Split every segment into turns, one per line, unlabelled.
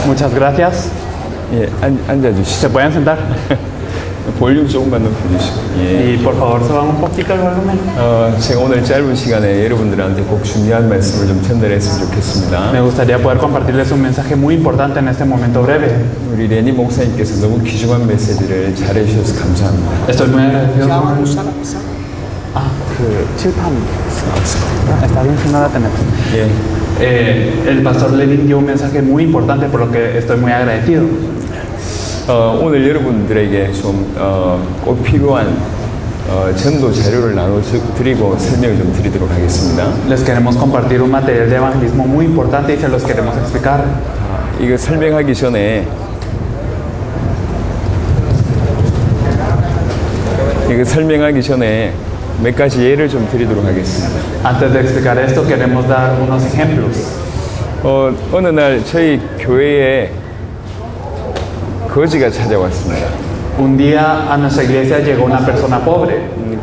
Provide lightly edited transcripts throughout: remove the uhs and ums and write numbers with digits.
Muchas gracias.
예, 앉아주시죠.
¿Se pueden sentar?
볼륨 조금만 높여주시고. 예.
Y por favor suban un poquito el volumen.
제가 오늘 짧은 시간에 여러분들한테 꼭 중요한 말씀을 좀 전달했으면 좋겠습니다.
Me gustaría poder compartirles un mensaje muy importante en este momento breve.
우리 레니 목사님께서 너무 귀중한 메시지를 잘해주셔서 감사합니다.
Estoy muy agradecido. 그 칠판. Está bien si no la tenemos.
예.
El pastor Levin dio un mensaje muy importante por lo que estoy muy agradecido.
오늘 여러분들에게 좀 꼭 필요한 전도 자료를 나눠드리고 설명을 좀 드리도록 하겠습니다.
Les queremos compartir un material de evangelismo muy importante y se los queremos explicar.
이거 설명하기 전에 몇 가지 예를 좀 드리도록 하겠습니다.
Antes de explicar esto, queremos dar unos ejemplos.
어느 날 저희 교회에 거지가 찾아왔습니다.
Un día a nuestra iglesia llegó una persona pobre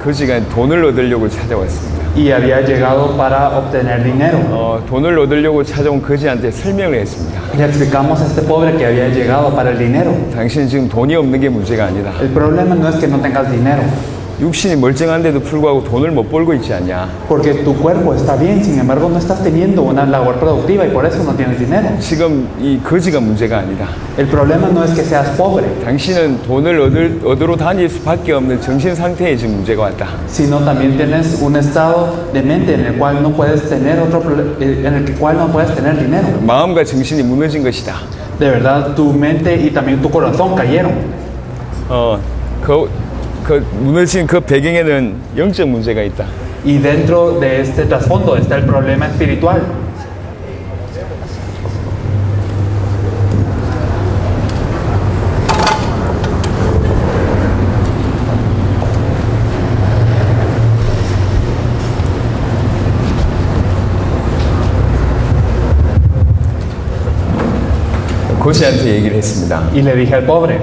거지가 돈을 얻으려고 찾아왔습니다.
y había llegado para obtener dinero.
돈을 얻으려고 찾아온 거지한테 설명을 했습니다.
Le explicamos a este pobre que había llegado para el dinero.
당신은 지금 돈이 없는 게 문제가 아니다.
El problema no es que no tengas dinero,
육신이 멀쩡한데도 불구하고 돈을 못 벌고 있지 않냐.
porque tu cuerpo está bien, sin embargo no estás teniendo una labor productiva y por eso no tienes dinero.
지금 이 거지가 문제가 아니다.
El problema no es que seas pobre,
당신은 돈을 얻으러 다닐 수밖에 없는 정신 상태에 지금 문제가 왔다.
sino también tienes un estado de mente en el cual no puedes tener dinero.
마음과 정신이 무너진 것이다.
De verdad, tu mente y también tu corazón cayeron.
무너진 그 배경에는 영적 문제가 있다.
Y dentro de este trasfondo está el problema espiritual.
거지한테 얘기를 했습니다.
Y le dije al pobre,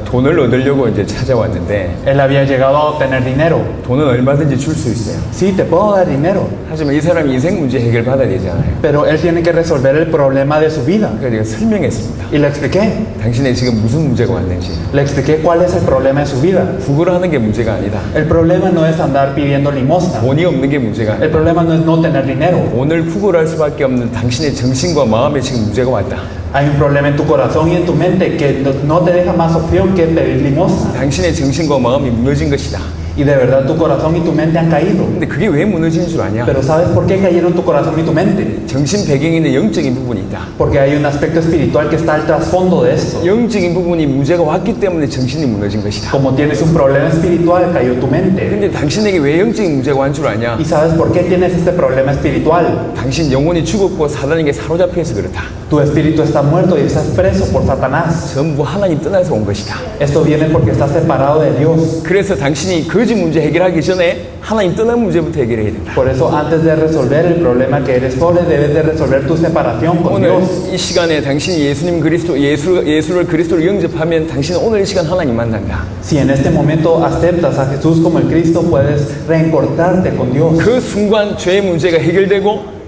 돈을 얻으려고 이제 찾아왔는데
él había llegado a obtener dinero.
돈은 얼마든지 줄 수 있어요.
Sí, te puedo dar dinero,
하지만 이 사람이 인생 문제 해결 받아야 되잖아요.
pero él tiene que resolver el problema de su vida.
그래서 제가 설명했습니다.
Y le expliqué.
당신의 지금 무슨 문제가 왔는지.
Le expliqué cuál es el problema de su vida.
구걸을 하는 게 문제가 아니다.
El problema no es andar pidiendo limosna.
돈이 없는 게 문제가
El
아니다.
problema no es no tener dinero.
돈을 구걸할 수밖에 없는 당신의 정신과 마음에 지금 문제가 왔다.
Hay un problema en tu corazón y en tu mente que no te deja más opción que pedir limosna.
당신의 정신과 마음이 무너진 것이다.
Y de verdad tu corazón y tu mente han caído.
근데 그게 왜 무너진 줄 아냐?
Pero ¿sabes por qué cayeron tu corazón y tu mente?
정신 배경에 있는 영적인 부분이 있다.
Porque hay un aspecto espiritual que está al trasfondo de esto.
영적인 부분이 문제가 왔기 때문에 정신이 무너진 것이다.
Como tienes un problema espiritual, cayó tu mente.
근데 당신에게 왜 영적인 문제가 온 줄 아냐?
¿Y sabes por qué tienes este problema espiritual?
당신 영혼이 죽었고 사단에게 사로잡혀서 그렇다.
Tu espíritu está muerto y estás preso por Satanás.
전부 하나님 떠나서 온 것이다.
Esto viene porque estás separado de Dios.
그래서 당신이 거지 문제 해결하기 전에 하나님 떠난 문제부터 해결해야 된다.
Por eso antes de resolver el problema que eres pobre, debes de resolver tu separación con
오늘
Dios.
이 시간에 당신이 예수를 그리스도로 영접하면 당신은 오늘 이 시간 하나님 만난다.
Si en este momento aceptas a Jesús como el Cristo, puedes reencontrarte con Dios.
그 순간 죄의 문제가 해결되고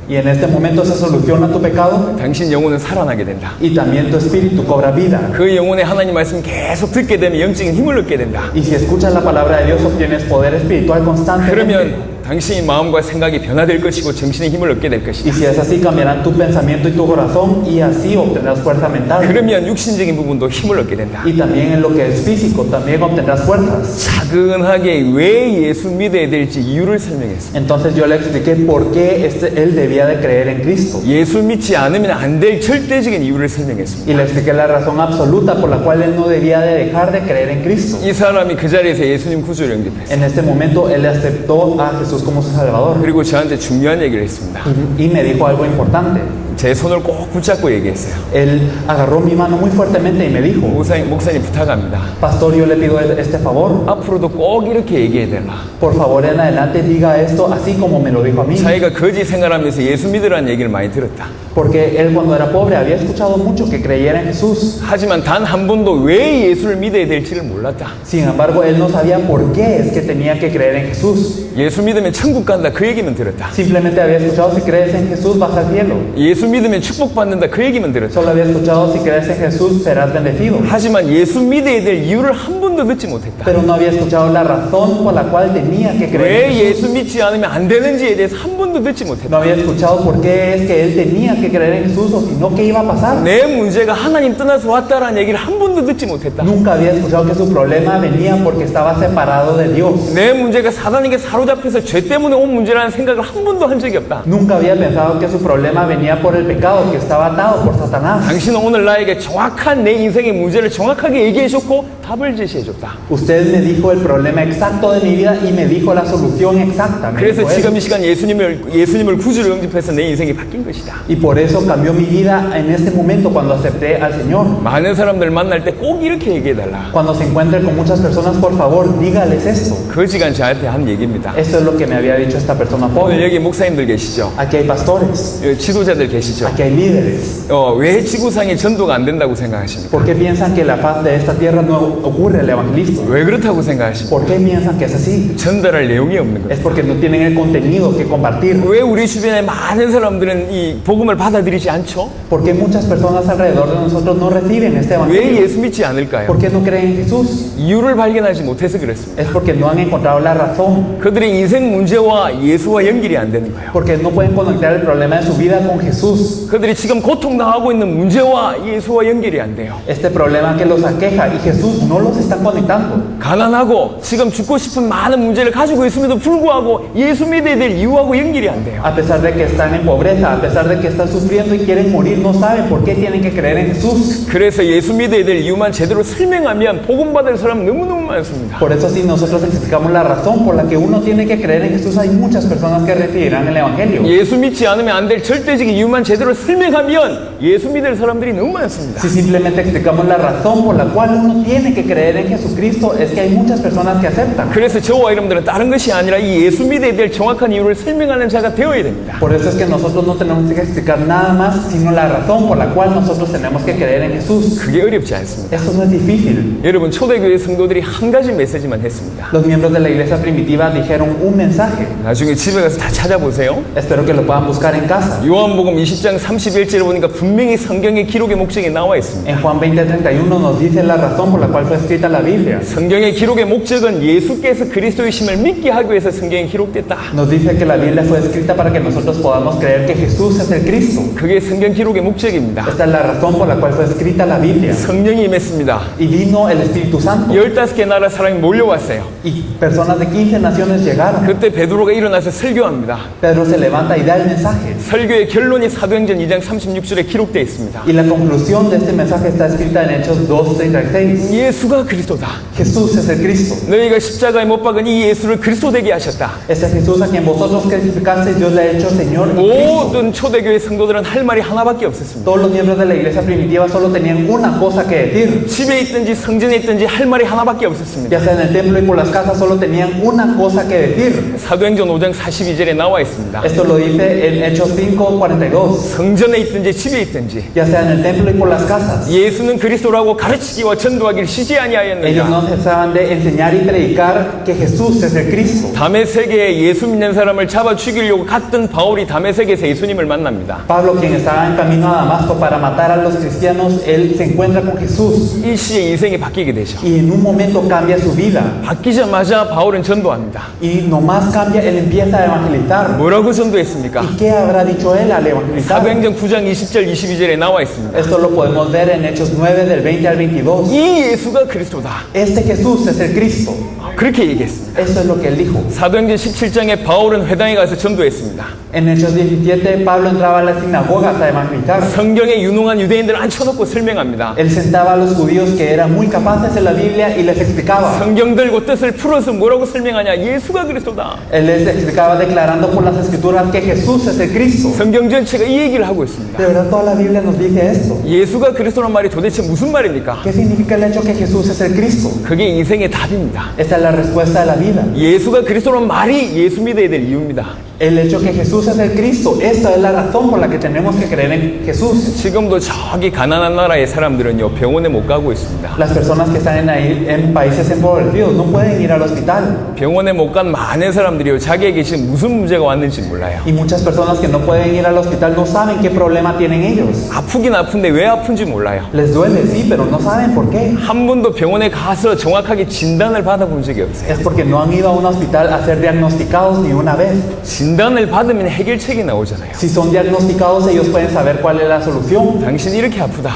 Y en este momento se soluciona tu pecado
당신 영혼은 살아나게 된다.
y también tu espíritu cobra vida.
그 영혼에 하나님 말씀 계속 듣게 되면 영적인 힘을 얻게 된다.
Y si escuchas la palabra de Dios, obtienes poder espiritual constantemente.
그러면 당신의 마음과 생각이 변화될 것이고 정신의 힘을 얻게 될
Y
것이다.
si es así, cambiarán tu pensamiento y tu corazón y así obtendrás fuerza mental.
그러면 육신적인 부분도 힘을 얻게 된다.
Y también en lo que es físico, también obtendrás fuerzas.
차근하게 왜 예수 믿어야 될지 이유를 설명했어.
Entonces yo le expliqué por qué él debía de creer en Cristo.
예수 믿지 않으면 안 될 절대적인 이유를 설명했습니다.
Y le expliqué la razón absoluta por la cual él no debía de dejar de creer en Cristo.
이 사람이 그 자리에서 예수님 구주를 영접했어요.
En este momento él aceptó a Jesús como su Salvador.
그리고 저한테 중요한 얘기를 했습니다.
Y me dijo algo importante.
제 손을 꼭 붙잡고 얘기했어요.
Él agarró mi mano muy fuertemente y me dijo,
목사님 부탁합니다.
Pastor, yo le pido este favor.
앞으로도 꼭 이렇게 얘기해야 되나.
Por favor, en adelante diga esto así como me lo dijo a mí.
자기가 거지 생활하면서 예수 믿으라는 얘기를 많이 들었다.
Porque él cuando era pobre había escuchado mucho que creyera en Jesús.
하지만 단 한 번도 왜 예수를 믿어야 될지를 몰랐다.
Sin embargo, él no sabía por qué es que tenía que creer en Jesús.
예수 믿으면 천국 간다 그 얘기는 들었다.
Simplemente había escuchado, si crees en Jesús vas al cielo.
예수 믿으면 축복받는다 그 얘기만 들었죠.
Solo había escuchado, si crees en Jesús serás bendecido.
하지만 예수 믿어야 될 이유를 한 번도 듣지 못했다.
Pero no había escuchado la razón por la cual tenía que creer en
왜
Jesús.
예수 믿지 않으면 안 되는지에 대해서 한 번도 듣지
No
못했다.
había escuchado por qué es que él tenía que creer en Jesús o si no, qué iba a pasar.
내 문제가 하나님 떠나서 왔다라는 얘기를 한 번도 듣지 못했다.
Nunca había escuchado que su problema venía porque estaba separado de Dios.
내 문제가 사단에게 사로잡혀서 죄 때문에 온 문제라는 생각을 한 번도 한 적이 없다.
Nunca había pensado que su problema venía por el pecado, que estaba atado por Satanás.
당신은 오늘 나에게 정확한 내 인생의 문제를 정확하게 얘기해줬고 답을 제시해줬다.
Usted me dijo el problema exacto de mi vida y me dijo la solución exacta. me
그래서
dijo él.
지금 이 시간 예수님을 구주로 영접해서 내 인생이 바뀐 것이다.
Y por eso cambió mi vida en este momento cuando acepté al Señor.
많은 사람들 만날 때 꼭 이렇게 얘기해달라.
Cuando se encuentre con muchas personas, por favor, dígales esto.
그 시간 저한테 한 얘기입니다.
Esto es lo que me había dicho esta persona
오늘
pobre.
여기 목사님들 계시죠?
Aquí hay pastores,
지도자들 계시죠?
aquí hay líderes.
왜 지구상에 전도가 안 된다고 생각하십니까?
¿Por qué piensan que la faz de esta tierra no ocurre el evangelismo?
왜 그렇다고 생각하십니까?
¿Por qué piensan que es así?
전달할 내용이 없는 거예요.
Es porque no tienen el contenido que compartir.
왜 우리 주변에 많은 사람들은 이 복음을 받아들이지 않죠?
¿Por qué muchas personas alrededor de nosotros no reciben este
왜
evangelio?
예수 믿지 않을까요?
¿Por qué no creen en Jesús?
이유를 발견하지 못해서 그렇습니다.
Es porque no han encontrado la razón.
그들의 인생 문제와 예수와 연결이 안 되는 거예요.
Porque no pueden conectar el problema de su vida con Jesús.
그들이 지금 고통당하고 있는 문제와 예수와 연결이 안 돼요.
Este problema que los aqueja y Jesús no los está conectando.
가난하고 지금 죽고 싶은 많은 문제를 가지고 있음에도 불구하고 예수 믿어야 될 이유하고 연결이 안 돼요.
A pesar de que están en pobreza, a pesar de que están sufriendo y quieren morir, no saben por qué tienen que creer en Jesús.
그래서 예수 믿어야 될 이유만 제대로 설명하면 복음 받을 사람 너무너무 많습니다.
Por eso si nosotros explicamos la razón por la que uno tiene que creer en Jesús, hay muchas personas que recibirán el Evangelio.
예수 믿지 않으면 안 될 절대적인 이유만 제대로 설명하면 예수 믿을 사람들이 너무 많습니다.
Si simplemente explicamos la razón por la cual uno tiene que creer en Jesucristo, es que hay muchas personas que aceptan.
그래서 저와 여러분들은 다른 것이 아니라 이 예수 믿어야 될 정확한 이유를 설명하는 자가 되어야 됩니다.
Por eso es que nosotros no tenemos que explicar nada más, sino la razón por la cual nosotros tenemos que creer en Jesús.
그게 어렵지 않습니다.
Eso no es difícil.
여러분 초대교회 성도들이 한 가지 메시지만 했습니다.
Los miembros de la iglesia primitiva dijeron un mensaje.
나중에 집에 가서 다 찾아보세요.
Espero que lo puedan buscar en casa.
요한복음 20장 31절에 보니까 분명히 성경의 기록의 목적이 나와 있습니다.
En Juan 20:31 nos dice la razón por la cual fue escrita la Biblia.
성경의 기록의 목적은 예수께서 그리스도이심을 믿게 하기 위해서 성경이 기록됐다.
Nos dice que la Biblia fue escrita para que nosotros podamos creer que Jesús es el Cristo.
그게 성경 기록의 목적입니다.
Esta es la razón por la cual fue escrita la Biblia.
성령이 임했습니다.
Y vino el Espíritu Santo.
15개 나라 사람이 몰려왔어요.
Y personas de 15 naciones llegaron.
그때 베드로가 일어나서 설교합니다.
Pedro se levanta y da el mensaje.
설교의 결론이 사도행전 2장 36절에 기록되어 있습니다.
Y la conclusión de este mensaje está escrita en Hechos 2:36.
예수가 그리스도다.
Jesús es el Cristo.
너희가 십자가에 못 박은 이 예수를 그리스도 되게 하셨다.
Este Jesús a quien vosotros crucificasteis, Dios le ha hecho Señor y Cristo.
모든 초대교회 성도들은 할 말이 하나밖에 없었습니다.
Todos los miembros de la iglesia primitiva solo tenían una cosa que decir.
집에 있든지 성전에 있든지 할 말이 하나밖에 없었습니다.
Ya sea en el templo y por las casas, solo tenían una cosa que decir.
사도행전 5장 42절에 나와 있습니다.
Esto lo dice en Hechos 5:42.
성전에 있든지 집에 있든지
Ya sea en el templo y por las casas.
예수는 그리스도라고 가르치기와 전도하기를 쉬지
Ellos
아니하였느냐.
no cesaban de enseñar y predicar que Jesús es el Cristo.
다메섹에 예수 믿는 사람을 잡아 죽이려고 갔던 바울이 다메섹에서 예수님을 만납니다.
Pablo, quien estaba en camino a Damasco para matar a los cristianos, él se encuentra con Jesús.
일시에 인생이 바뀌게 되죠.
Y en un momento cambia su vida.
바뀌자마자 바울은 전도합니다.
Y nomás cambia, él empieza a evangelizar.
뭐라고 전도했습니까?
¿Y qué habrá dicho él al evangelizar?
사도행전 9장 20절 22절에 나와 있습니다.
Esto lo podemos ver en Hechos 9 del 20 al 22.
이 예수가 그리스도다.
Este Jesús es el Cristo.
그렇게 얘기했습니다.
Eso es lo que él dijo.
사도행전 17장에 바울은 회당에 가서 전도했습니다.
En Hechos 17, Pablo entraba a las sinagogas a evangelizar.
성경에 유능한 유대인들을 앉혀놓고 설명합니다.
Él sentaba a los judíos que eran muy capaces en la Biblia y les explicaba.
성경 들고 뜻을 풀어서 뭐라고 설명하냐? 예수가 그리스도다.
Él les explicaba declarando por las escrituras que Jesús es el Cristo.
성경 전체가 이 얘기를 하고 있습니다.
De verdad toda la Biblia nos dice esto.
예수가 그리스도란 말이 도대체 무슨 말입니까?
¿Qué significa el hecho que Jesús es el Cristo?
그게 인생의 답입니다.
Esta es la respuesta de la vida. vida.
예수가 그리스도라는 말이 예수 믿어야 될 이유입니다.
El hecho que Jesús es el Cristo, esta es la razón por la que tenemos que creer en Jesús.
지금도 저기 가난한 나라의 사람들은요 병원에 못 가고 있습니다.
Las personas que están en países empobrecidos no pueden ir al hospital.
병원에 못 간 많은 사람들이요 자기에게 지금 무슨 문제가 왔는지 몰라요.
Y muchas personas que no pueden ir al hospital no saben qué problema tienen ellos.
아프긴 아픈데 왜 아픈지 몰라요.
Les duele, sí, pero no saben por qué.
한 번도 병원에 가서 정확하게 진단을 받아본 적이 없어요.
Es porque no han ido a un hospital a ser diagnosticados ni una vez.
진단을 받으면 해결책이 나오잖아요.
Si son diagnosticados, ellos pueden saber cuál es la solución.
당신 이렇게 아프다.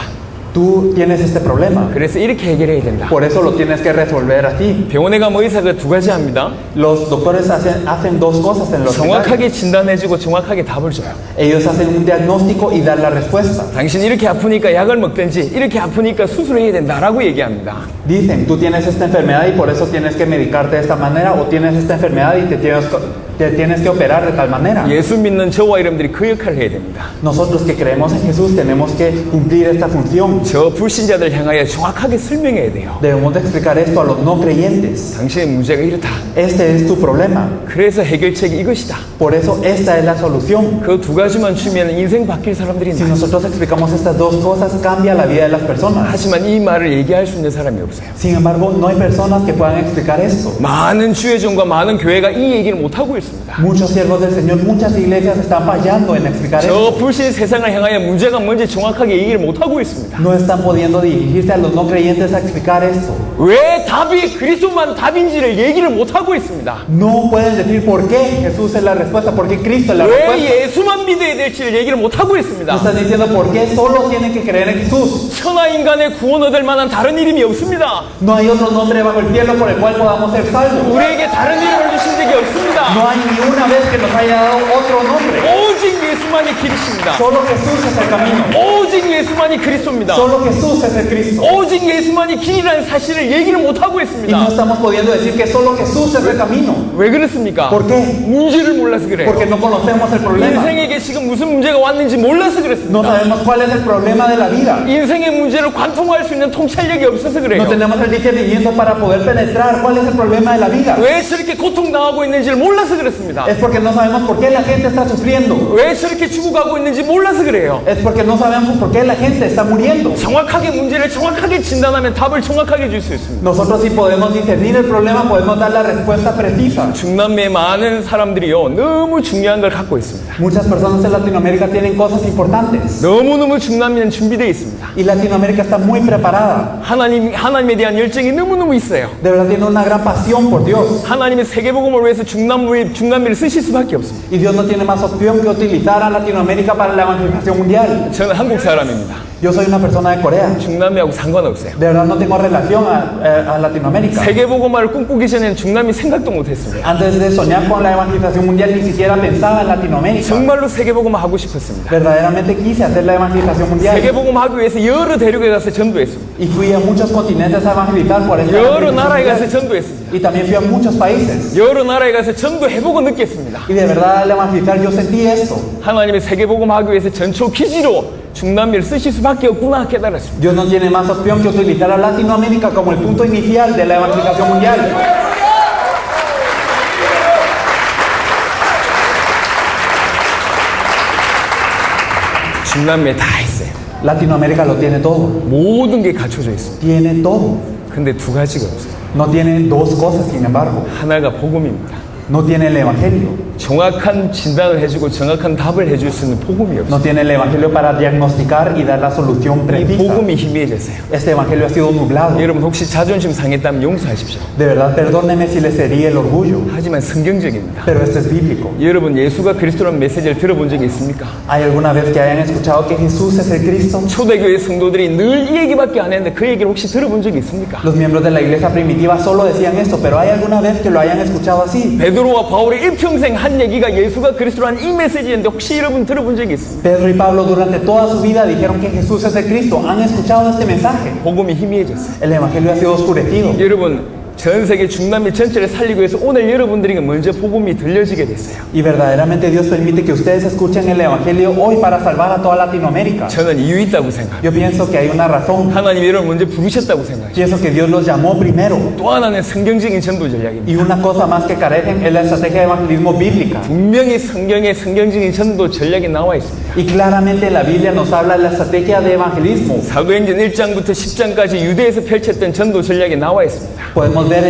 Tú tienes este problema.
그래서 이렇게 해결해야 된다.
Por eso lo tienes que resolver así.
병원에 가면 의사가 두 가지 합니다.
Los doctores hacen dos cosas en los hospitales.
정확하게 진단해주고 정확하게 답을 줘요.
Ellos hacen un diagnóstico y dan la respuesta.
당신 이렇게 아프니까 약을 먹든지 이렇게 아프니까 수술해야 된다라고 얘기합니다.
Dicen, tú tienes esta enfermedad y por eso tienes que medicarte de esta manera, o tienes esta enfermedad y te tienes que operar de tal manera.
예수 믿는 저와 여러분들이 그 역할을 해야 됩니다.
Nosotros que creemos en Jesús tenemos que cumplir esta función.
저 불신자들 향하여 정확하게 설명해야 돼요.
Debemos de explicar esto a los no creyentes.
당신의 문제가 이렇다.
Este es tu problema.
그래서 해결책이 이것이다.
Por eso esta es la solución.
그 두 가지만 주면 인생 바뀔 사람들이
Si
있다.
nosotros explicamos estas dos cosas, cambia la vida de las personas.
하지만 이 말을 얘기할 수 있는 사람이 없어요.
Sin embargo, no hay personas que puedan explicar esto.
많은 주의종과 많은 교회가 이 얘기를 못하고 있습니다.
Muchos siervos del Señor, muchas iglesias están fallando en explicar
저
esto.
불신 세상을 향하여 문제가 뭔지 정확하게 얘기를 못하고 있습니다.
No están pudiendo dirigirse a los no creyentes a explicar esto.
왜 답이 그리스도만 답인지를 얘기를 못하고 있습니다.
No pueden decir por qué Jesús es la respuesta, por qué Cristo es la
왜
respuesta.
예수만 믿어야 될지를 얘기를 못하고
No
있습니다.
están diciendo por qué solo tienen que creer en Jesús.
천하 인간의 구원 얻을 만한 다른 이름이 없습니다.
No hay otro nombre bajo el cielo por el cual podamos ser salvos.
우리에게 다른 이름을 주신 적이 없습니다.
No hay ni una vez que nos haya dado otro nombre.
오직 예수만이 길이십니다.
Solo Jesús es el camino.
오직 예수만이 그리스도입니다.
Solo Jesús es el Cristo.
오직 예수만이 길이라는 사실을 얘기를 못하고
Y no
있습니다.
estamos pudiendo decir que solo Jesús es el camino.
왜 그렇습니까?
¿Por qué?
문제를 몰라서 그래요.
Porque no conocemos el problema.
인생에게 지금 무슨 문제가 왔는지 몰라서
No
그렇습니다.
sabemos cuál es el problema de la vida.
인생의 문제를 관통할 수 있는 통찰력이 없어서
No
그래요.
tenemos el discernimiento para poder penetrar cuál es el problema de la vida.
왜 저렇게 고통당하고 있는지를 몰라서 그렇습니다.
Es porque no sabemos por qué la gente está sufriendo.
왜 저렇게 죽어가고 있는지 몰라서 그래요.
Es porque no sabemos por qué la gente está muriendo.
정확하게 문제를 정확하게 진단하면 답을 정확하게 줄 수 있습니다.
Nosotros si podemos discernir el problema, podemos dar la respuesta precisa.
중남미의 많은 사람들이요 너무 중요한 걸 갖고 있습니다.
Muchas personas en Latinoamérica tienen cosas importantes.
너무너무 중남미는 준비되어 있습니다.
Y Latinoamérica está muy preparada.
하나님에 대한 열정이 너무너무 있어요.
De verdad tiene una gran pasión por Dios.
하나님의 세계복음을 위해서 중남미를 쓰실 수밖에 없습니다.
Y Dios no tiene más opción que utilizar a Latinoamérica para la evangelización mundial.
저는 한국 사람입니다.
Yo soy una persona de Corea.
중남미하고 상관없어요.
De verdad no tengo relación a Latinoamérica.
세계복음화를 꿈꾸기 전에는 중남미 생각도 못했습니다.
Antes de soñar con la evangelización mundial, ni siquiera pensaba en Latinoamérica.
정말로 세계복음화 하고 싶었습니다.
Verdaderamente quise hacer la evangelización mundial.
세계복음 하기 위해서 여러 대륙에 가서 전도했습니다.
Y fui a muchos continentes a evangelizar por esta
여러
evangelización
나라에 가서
mundial.
전도했습니다.
Y también fui a muchos países.
여러 나라에 가서 전도해보고 느꼈습니다.
Y de verdad al evangelizar yo sentí esto.
하나님의 세계복음 하기 위해서 전초 기지로 중남미를 쓰실 수밖에 없구나 깨달았습니다.
Dios no tiene más opción que utilizar a Latinoamérica como el punto inicial de la evangelización mundial.
중남미에 다 있어요.
Latinoamérica lo tiene todo.
모든 게 갖춰져 있습니다.
Tiene todo.
근데 두 가지가 없어요.
No tiene dos cosas, sin embargo.
하나가 복음입니다.
No tiene el evangelio.
정확한 진단을 해주고 정확한 답을 해줄 수 있는 복음이 없어요.
No tiene el evangelio para diagnosticar y dar la solución
이
precisa.
복음이 희미해졌어요.
Este evangelio ha sido nublado.
여러분 혹시 자존심 상했다면 용서하십시오.
De verdad, perdóneme si les herí el orgullo.
하지만 성경적입니다.
Pero esto es bíblico.
여러분 예수가 그리스도라는 메시지를 들어본 적이 있습니까?
¿Hay alguna vez que hayan escuchado que Jesús es el Cristo?
초대교회 성도들이 늘 이 얘기밖에 안 했는데 그 얘기를 혹시 들어본 적이 있습니까?
Los miembros de la iglesia primitiva solo decían esto, pero ¿hay alguna vez que lo hayan escuchado así?
베드로와 바울이 일평생 한 얘기가 예수가 그리스도라는 이 메시지인데 혹시 여러분 들어본 적이 있습니까?
Pedro y Pablo durante toda su vida dijeron que Jesús es el Cristo. ¿Han escuchado este mensaje?
복음이 희미해졌어요.
El evangelio ha sido oscurecido.
여러분 전 세계 중남미 전체를 살리기 위해서 오늘 여러분들에게 먼저 복음이 들려지게 됐어요.
Y verdaderamente Dios permite que ustedes escuchen el Evangelio hoy para salvar a toda Latinoamérica.
저는 이유 있다고 생각합니다.
Yo pienso que hay una razón.
하나님이 여러분 먼저 부르셨다고 생각해요.
Pienso que Dios los llamó primero.
또 하나는 성경적인 전도 전략입니다.
Y una cosa más que carecen es la estrategia de evangelismo bíblica.
분명히 성경에 성경적인 전도 전략이 나와 있습니다.
Y claramente la Biblia nos habla de la estrategia de evangelismo.
사도행전 1장부터 10장까지 유대에서 펼쳤던 전도 전략이 나와 있습니다.
Podemos ver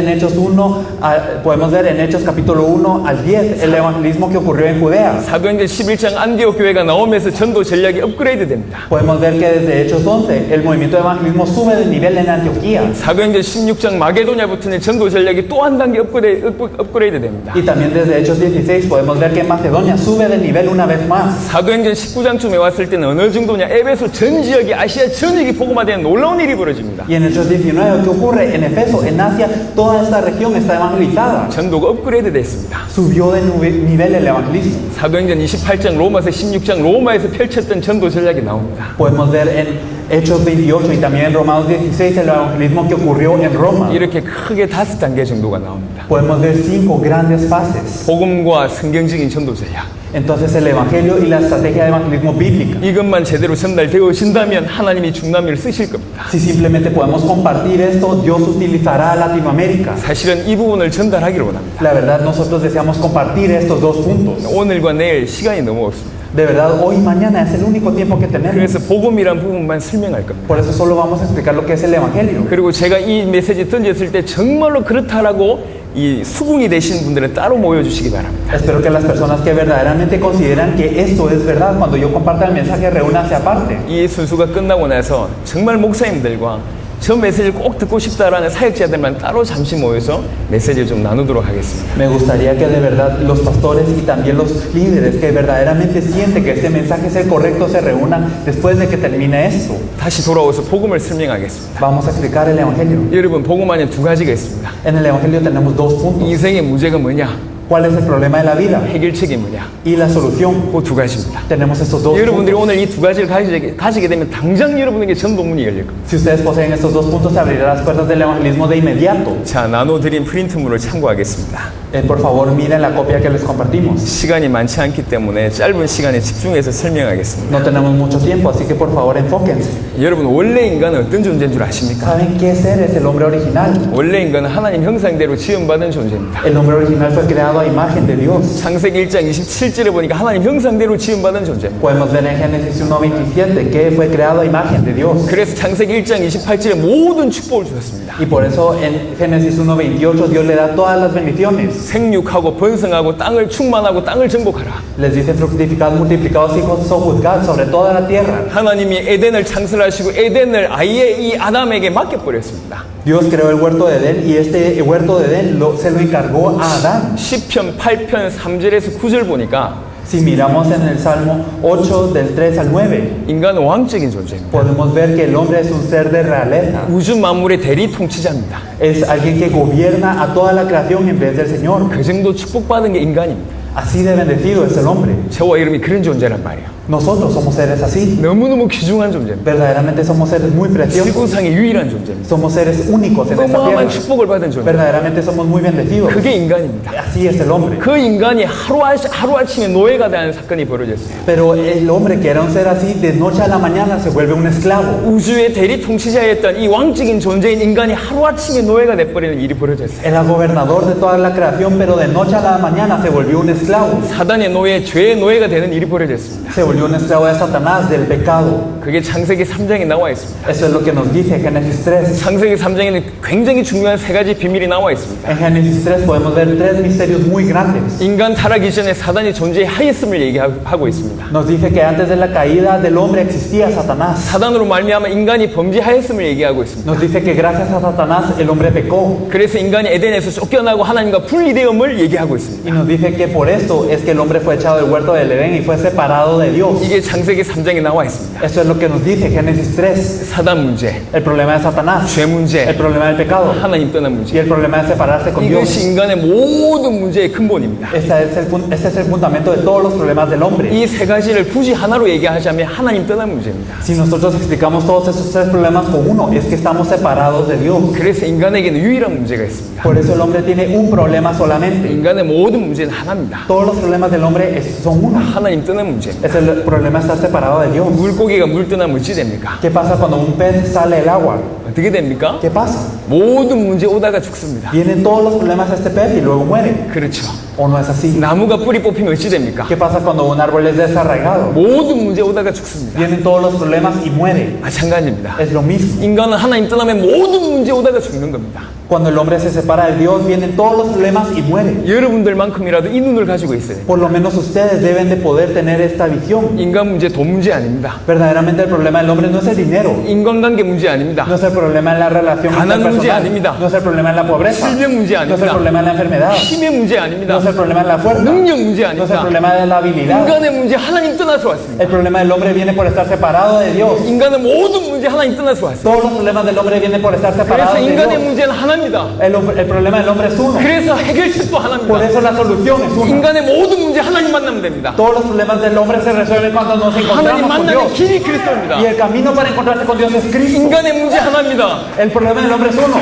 en Hechos capítulo 1 al 10 el evangelismo que ocurrió en Judea.
사도행전 11장 안디옥 교회가 나오면서 전도 전략이 업그레이드 됩니다.
Podemos ver que desde Hechos 11 el movimiento de evangelismo sube de nivel en Antioquía.
사도행전 16장 마게도냐부터는 전도 전략이 또 한 단계 업그레이드 됩니다.
Y también desde Hechos 16 podemos ver que en Macedonia sube de nivel una vez más.
사도행전 19장쯤에 왔을 때는 어느 정도냐, 에베소 전 지역이, 아시아 전역이 복음화되는 놀라운 일이 벌어집니다.
Y en Hechos 19, ¿qué ocurre? En Efeso, en Asia, toda esta región está evangelizada.
전도가 업그레이드 됐습니다.
Subió de nivel el evangelismo.
사도행전 28장, 로마서 16장, 로마에서 펼쳤던 전도 전략이 나옵니다.
Podemos ver en Hechos 28 y también en Romanos 16 el evangelismo que ocurrió en Roma.
이렇게 크게 5단계 정도가 나옵니다.
Podemos ver 5 grandes fases.
복음과 성경적인 전도 전략.
Entonces el evangelio y la estrategia de evangelismo bíblica.
이것만 제대로 전달되어진다면 하나님이 중남미를 쓰실 겁니다.
Si simplemente podemos compartir esto, Dios utilizará a Latinoamérica.
사실은 이 부분을 전달하기를 원합니다.
La verdad, nosotros deseamos compartir estos dos puntos.
오늘과 내일 시간이 너무 없습니다.
De verdad, hoy y mañana es el único tiempo que tenemos.
그래서 복음이란 부분만 설명할 겁니다.
Por eso solo vamos a explicar lo que es el evangelio.
그리고 제가 이 메시지 던졌을 때 정말로 그렇다라고 이 수긍이 되신 분들은 따로 모여주시기 바랍니다.
Espero que las personas que verdaderamente consideran que esto es verdad, cuando yo comparta el mensaje, reúnanse aparte.
이 순수가 끝나고 나서 정말 목사님들과 저 메시지를 꼭 듣고 싶다라는 사역자들만 따로 잠시 모여서 메시지를 좀 나누도록 하겠습니다.
Me gustaría que de verdad los pastores y también los líderes que verdaderamente sienten que este mensaje es el correcto se reúnan después de que termine esto.
다시 돌아와서 복음을 설명하겠습니다.
Vamos a explicar el evangelio.
여러분, 복음 안에 두 가지가 있습니다.
En el evangelio tenemos dos puntos.
인생의 문제가 뭐냐?
¿Cuál es el problema de la vida?
해결책이 뭐냐?
Y la solución.
그 두 가지입니다.
Tenemos estos dos
여러분들이
puntos.
오늘 이 두 가지를 가지게 되면 당장 여러분에게 전도문이 열릴 겁니다.
Si ustedes poseen estos dos puntos, se abrirán las puertas del evangelismo de inmediato.
자, 나눠드린 프린트물을 참고하겠습니다.
Por favor, miren la copia que les compartimos.
시간이 많지 않기 때문에 짧은 시간에 집중해서 설명하겠습니다.
No tenemos mucho tiempo, así que por favor enfóquense.
여러분, 원래 인간은 어떤 존재인 줄 아십니까?
¿Saben qué ser es el hombre original?
원래 인간은 하나님 형상대로 지음받은 존재입니다.
El hombre original fue creado a imagen de Dios.
창세기 1장 27절에 보니까 하나님 형상대로 지음받은 존재입니다.
Podemos ver en Génesis 1:27 que fue creado a imagen de Dios.
그래서 창세기 1장 28절에 모든 축복을 주셨습니다.
Y por eso en Génesis 1:28 Dios le da todas las bendiciones.
생육하고 번성하고 땅을 충만하고 땅을 정복하라.
Les dice fructificad, multiplicados, hijos, sojuzgad sobre toda la tierra.
하나님이 에덴을 창설하시고 에덴을 아예 이 아담에게 맡겨버렸습니다.
Dios creó el huerto de Edén y este huerto de Edén se lo encargó a Adán.
10편 8편 3절에서 9절 보니까
Si miramos en el Salmo 8 del 3 al 9,
인간은 왕적인 존재입니다.
podemos ver que el hombre es un ser de realeza.
우주 만물의 대리 통치자입니다.
Es alguien que gobierna a toda la creación en vez del Señor.
그 정도 축복받은 게 인간입니다.
Así de bendecido es el hombre.
저와 여러분이 그런 존재란 말이에요.
Nosotros somos seres así.
너무너무 귀중한 존재입니다.
Verdaderamente somos seres muy preciosos.
지구상의 유일한 존재입니다.
Somos seres únicos en esta
어마어마한
tierra.
축복을 받은 존재.
Verdaderamente somos muy bendecidos.
그게 인간입니다.
Así es el hombre.
그 인간이 하루아침에 노예가 되는 사건이 벌어졌어요.
Pero el hombre que era un ser así, de noche a la mañana se vuelve un esclavo.
우주의 대리 통치자였던 이 왕적인 존재인 인간이 하루아침에 노예가 돼버리는 일이 벌어졌어요.
Era gobernador de toda la creación, pero de noche a la mañana se volvió un esclavo.
사단의 노예, 죄의 노예가 되는 일이 벌어졌습니다.
Se volvió un esclavo de Satanás, del pecado.
그게 창세기 3장에 나와 있습니다.
Eso es lo que nos dice Génesis 3.
창세기 3장에는 굉장히 중요한 세 가지 비밀이 나와 있습니다.
En Génesis 3 podemos ver tres misterios muy grandes.
인간 타락 이전에 사단이 존재하였음을 얘기하고 있습니다.
Nos dice que antes de la caída del hombre existía Satanás.
사단으로 말미암아 인간이 범죄하였음을 얘기하고 있습니다.
Nos dice que gracias a Satanás el hombre pecó.
그래서 인간이 에덴에서 쫓겨나고 하나님과 분리되음을 얘기하고 있습니다.
Y nos dice que por esto es que el hombre fue echado del huerto del Edén y fue separado de Dios.
이게 창세기 3장에 나와 있습니다.
Eso es lo que nos dice Génesis 3.
사단 문제,
El problema de Satanás,
죄 문제,
el problema del pecado
하나님 떠난
y
문제.
el problema de separarse con Dios.
이것이 인간의 모든 문제의 근본입니다.
Este es el fundamento de todos los problemas del hombre.
이 세 가지를 굳이 하나로 얘기하자면 하나님 떠난 문제입니다.
Si nosotros explicamos todos esos tres problemas con uno, es que estamos separados de Dios.
그래서 인간에게는 유일한 문제가 있습니다.
Por eso el hombre tiene un problema solamente.
인간의 모든 문제는 하나입니다.
Todos los problemas del hombre son uno.
하나님 떠난 문제입니다.
Es el problema de estar separado de Dios.
물고기가 물 떠나면 어찌 됩니까?
¿Qué pasa cuando un pez sale del agua?
어떻게 됩니까?
¿Qué pasa?
모든 문제 오다가 죽습니다.
Vienen todos los problemas a este pez y luego muere.
그렇죠.
¿O no es así?
나무가 뿌리 뽑히면 어찌 됩니까?
¿Qué pasa cuando un árbol es desarraigado?
모든 문제 오다가 죽습니다.
Vienen todos los problemas y muere.
마찬가지입니다.
Es lo mismo.
인간은 하나님 떠나면 모든 문제 오다가 죽는 겁니다.
Cuando el hombre se separa de Dios, vienen todos los problemas y muere.
여러분들만큼이라도 이 눈을 가지고 있어야 돼요.
Por lo menos ustedes deben de poder tener esta visión.
인간 문제 돈 문제 아닙니다.
Verdaderamente el problema del hombre no es el dinero.
인간관계 문제 아닙니다.
No es el problema de la relación
가난 문제
interpersonal.
아닙니다.
No es el problema de la pobreza.
질병 문제
No es el
아닙니다.
problema de la enfermedad.
힘의 문제 아닙니다.
No es el problema de la fuerza.
능력 문제
No es el
아닙니다.
problema de la habilidad.
인간의 문제 하나님 떠나서 왔습니다.
El problema del hombre viene por estar separado de Dios.
인간의 모든 문제 하나님 떠나서 왔습니다.
Todos los problemas del hombre vienen por estar separados
그래서
de
인간의
Dios.
문제는 하나입니다.
El problema del hombre es uno.
그래서 해결책도
Por
하나입니다.
eso la solución es una.
인간의 모든 문제 하나님 만나면 됩니다.
Todos los problemas del hombre se resuelven cuando nos
하나님
encontramos con
만나는
Dios.
길이 그리스도입니다.
Y el camino para encontrarse con Dios es Cristo.
인간의 문제 하나입니다.
El problema del hombre es uno.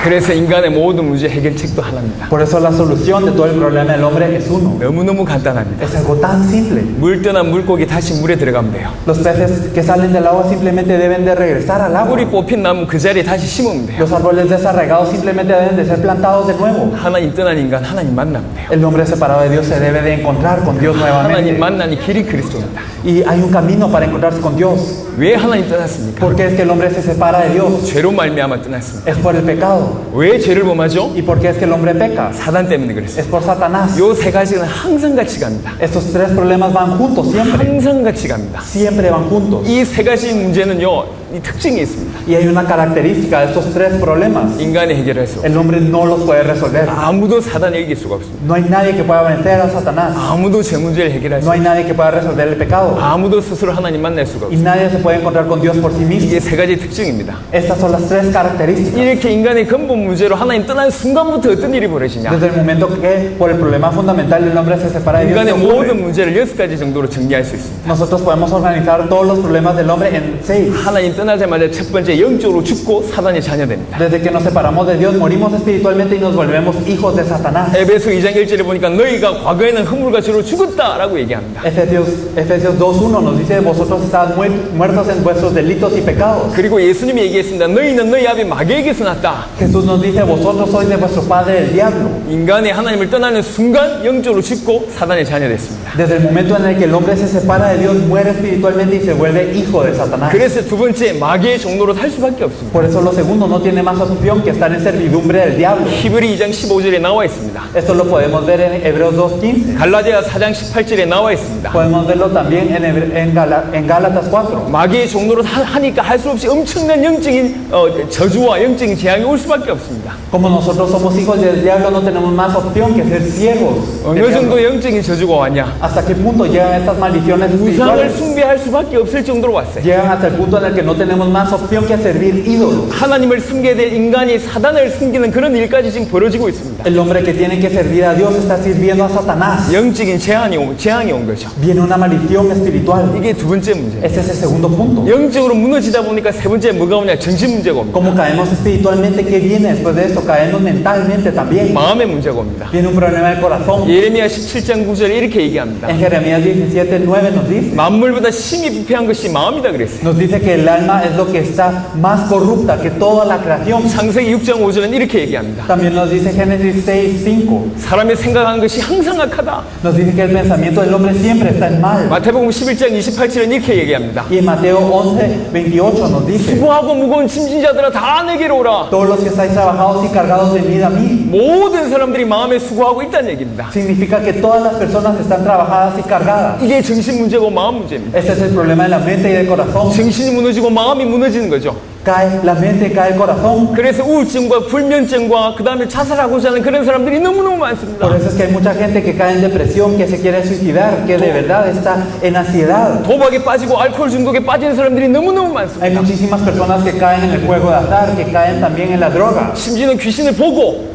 그래서 인간의 모든 문제 해결책도 하나입니다.
Por eso la solución de todo el problema del hombre es uno.
너무너무 간단합니다.
Es algo tan simple.
물 떠난 물고기 다시 물에 들어가면 돼요.
Los peces que salen del agua simplemente deben de regresar al agua.
뿌리 뽑힌 나무 그 자리에 다시 심으면 돼요.
Los árboles desarraigados simplemente deben de ser plantados de nuevo.
하나님 떠난 인간 하나님 만나면 돼요.
El hombre separado de Dios se debe de encontrar con Dios
하나님
nuevamente.
만나는 길이 그리스도입니다.
Y hay un camino para encontrarse con Dios.
왜 하나님 떠났습니까?
¿Por qué es que el hombre se separa de Dios?
죄로 말미암아 떠났습니다.
Es por el pecado.
왜 죄를 범하죠?
¿Y por qué es que el hombre peca?
사단 때문에 그랬어요.
Es por Satanás.
요 세 가지는 항상 같이 갑니다.
Estos tres problemas van juntos siempre.
항상 같이 갑니다.
Siempre van juntos.
이 세 가지 문제는요, 이 특징이 있습니다.
Y hay una característica de estos tres problemas.
인간이 해결할 수 없어요.
El hombre no los puede resolver.
아무도 사단을 이길 수가 없습니다.
No hay nadie que pueda vencer a Satanás.
아무도 죄 문제를 해결할 수
No
없어요.
hay nadie que pueda resolver el pecado.
아무도 스스로 하나님 만날 수가
Y
없어요.
nadie se puede encontrar con Dios por sí mismo.
이게 세 가지 특징입니다.
Estas son las tres características.
이렇게 인간의 근본 문제로 하나님 떠난 순간부터 어떤 일이 벌어지냐?
Desde el momento que por el problema fundamental el hombre se separa de Dios,
인간의
¿qué ocurre?
모든 문제를 6가지 정도로 정리할 수 있습니다.
Nosotros podemos organizar todos los problemas del hombre en 6.
하나님 떠나자마자 첫 번째 영적으로 죽고 사단의 자녀됩니다.
Desde que nos separamos de Dios, morimos espiritualmente y nos volvemos hijos de Satanás.
에베소 2장 1절에 보니까 너희가 과거에는 허물과 죄로 죽었다라고 얘기합니다.
Efesios 2.1 nos dice, vosotros estáis muertos en vuestros delitos y pecados.
그리고 예수님이 얘기했습니다. 너희는 너희 아비 마귀에게서 났다.
Jesús nos dice, vosotros sois de vuestro padre el diablo.
인간이 하나님을 떠나는 순간 영적으로 죽고 사단의 자녀됐습니다.
Desde el momento en el que el hombre se separa de Dios, muere espiritualmente y se vuelve hijo de Satanás.
그래서 두 번째 마귀의 종로로 살 수밖에 없습니다.
Por eso lo segundo no tiene más opción que estar en servidumbre del diablo.
히브리 2장 15절에 나와 있습니다.
Esto lo podemos ver en Hebreos 2.15.
갈라디아 4장 18절에 나와 있습니다.
Podemos verlo también en Gálatas 4.
마귀의 종로로 하니까 할 수 없이 엄청난 영적인 저주와 영적인 재앙이 올 수밖에 없습니다.
Como nosotros somos hijos del diablo, no tenemos más opción que ser ciegos. del
어느
diablo.
정도 영적인 저주가 왔냐?
¿Hasta qué punto llegan estas maldiciones
우상을
espirituales?
숭배할 수밖에 없을 정도로 왔어요.
Llegan hasta el punto en el que no tenemos más opción que servir ídolos.
하나님을 섬겨야 될 인간이 사단을 섬기는 그런 일까지 지금 벌어지고 있습니다.
El hombre que tiene que servir a Dios está sirviendo a Satanás.
영적인 재앙이 온 거죠.
Viene una maldición espiritual.
이게 두 번째 문제입니다.
Este es el segundo punto.
영적으로 무너지다 보니까 세 번째 뭐가 오냐? 정신 문제가 옵니다.
Como caemos espiritualmente, ¿qué viene después de esto? Caemos mentalmente también.
마음의 문제가 옵니다.
Viene un problema del corazón.
예레미야 17장 9절에 이렇게 얘기합니다.
En Jeremías 17:9 nos dice.
만물보다 심히 부패한 것이 마음이다 그랬어요.
Nos dice que el alma es lo que está más corrupta que toda la creación.
창세기 6장 5절은 이렇게 얘기합니다.
También nos dice Génesis 6:5.
사람이 생각한 것이 항상 악하다.
Nos dice que el pensamiento del hombre siempre está en mal.
마태복음 11장 28절은 이렇게 얘기합니다.
Y en Mateo 11:28 nos dice.
수고하고 무거운 짐진 자들아 다 내게로 오라.
Todos los que estáis trabajados y cargados, venid a mí.
모든 사람들이 마음에 수고하고 있다는 얘기입니다.
Significa que todas las personas están trabajadas y cargadas.
이게 정신 문제고 마음 문제입니다.
Este es el problema de la mente y del corazón.
정신이 무너지고 마음이 무너지는 거죠.
cae la mente, cae el corazón.
그래서 우울증과 불면증과 그 다음에 자살하고자 하는 그런 사람들이 너무너무 많습니다.
Por eso es que hay mucha gente que cae en depresión, que se quiere suicidar, que de verdad está en ansiedad.
도박에 빠지고 알코올 중독에 빠진 사람들이 너무너무
Hay
많습니다.
muchísimas personas que caen en el juego de azar, que caen también en la droga.
심지어는 귀신을 보고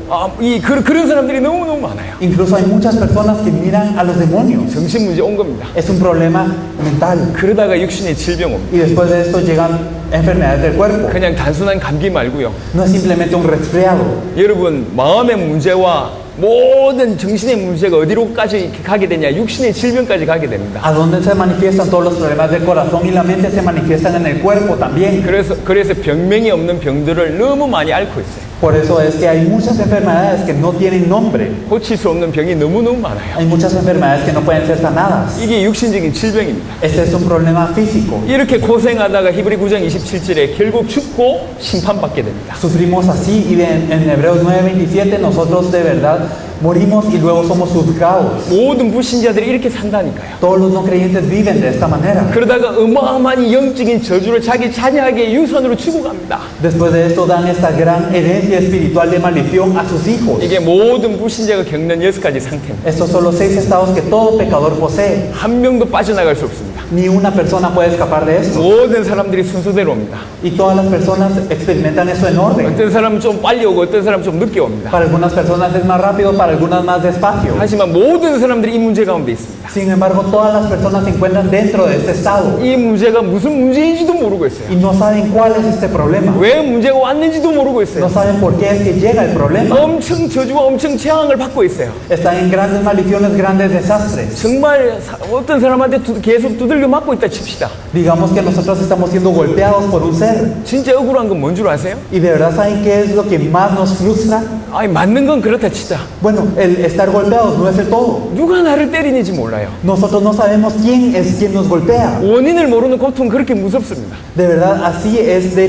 그런 사람들이 너무너무 많아요.
Incluso hay muchas personas que miran a los demonios.
정신 문제 온 겁니다.
Es un problema mental.
그러다가 육신의 질병 옵니다.
Y después de esto llegan enfermedades del cuerpo.
그냥 단순한 감기 말고요.
No es simplemente un resfriado.
여러분 마음의 문제와 모든 정신의 문제가 어디로까지 가게 되냐? 육신의 질병까지 가게 됩니다.
A donde se manifiestan todos los problemas del corazón y la mente se manifiestan en el cuerpo también.
그래서 병명이 없는 병들을 너무 많이 앓고 있어요.
Por eso es que hay muchas enfermedades que no tienen nombre.
고칠 수 없는 병이 너무너무 많아요.
Hay muchas enfermedades que no pueden ser sanadas.
이게 육신적인 질병입니다.
Este es un problema físico.
이렇게 고생하다가 히브리 9장 27절에 결국 죽고 심판받게 됩니다.
Sufrimos así y en Hebreos 9:27 nosotros de verdad morimos y luego somos juzgados.
모든 불신자들이 이렇게 산다니까요.
Todos los no creyentes viven de esta manera.
그러다가 어마어마한 영적인 저주를 자기 자녀에게 유산으로 주고 갑니다.
Después de esto dan esta gran herencia espiritual de maldición a sus hijos.
이게 모든 불신자가 겪는 6가지 상태입니다.
Estos son los 6 estados que todo pecador posee.
한 명도 빠져나갈 수 없습니다.
Ni una persona puede escapar de esto.
모든 사람들이 순서대로 옵니다.
Y todas las personas experimentan eso en orden.
어떤 사람은 좀 빨리 오고 어떤 사람은 좀 늦게 옵니다.
Para algunas personas es más rápido, para algunas más despacio.
하지만 모든 사람들이 이 문제 가운데 있습니다.
Sin embargo, todas las personas se encuentran dentro de este estado
이 문제가 무슨 문제인지도 모르고
y
있어요.
no saben cuál es este problema.
왜 문제가 왔는지도 모르고
No
있어요.
saben por qué es que llega el problema.
엄청 저주와 엄청 재앙을 받고 있어요.
Están en grandes maldiciones, grandes desastres.
정말 어떤 사람한테 계속 두들겨 맞고 있다 칩시다.
Digamos que nosotros estamos siendo golpeados por un ser.
진짜 억울한 건 뭔 줄 아세요?
Y de verdad, ¿saben qué es lo que más nos frustra?
아니 맞는 건 그렇다 치자.
Bueno, el estar golpeados no es el todo.
누가 나를 때리는지 몰라요.
Nosotros no sabemos quién es quien nos golpea.
원인을 모르는 고통은 그렇게 무섭습니다.
De verdad, así es de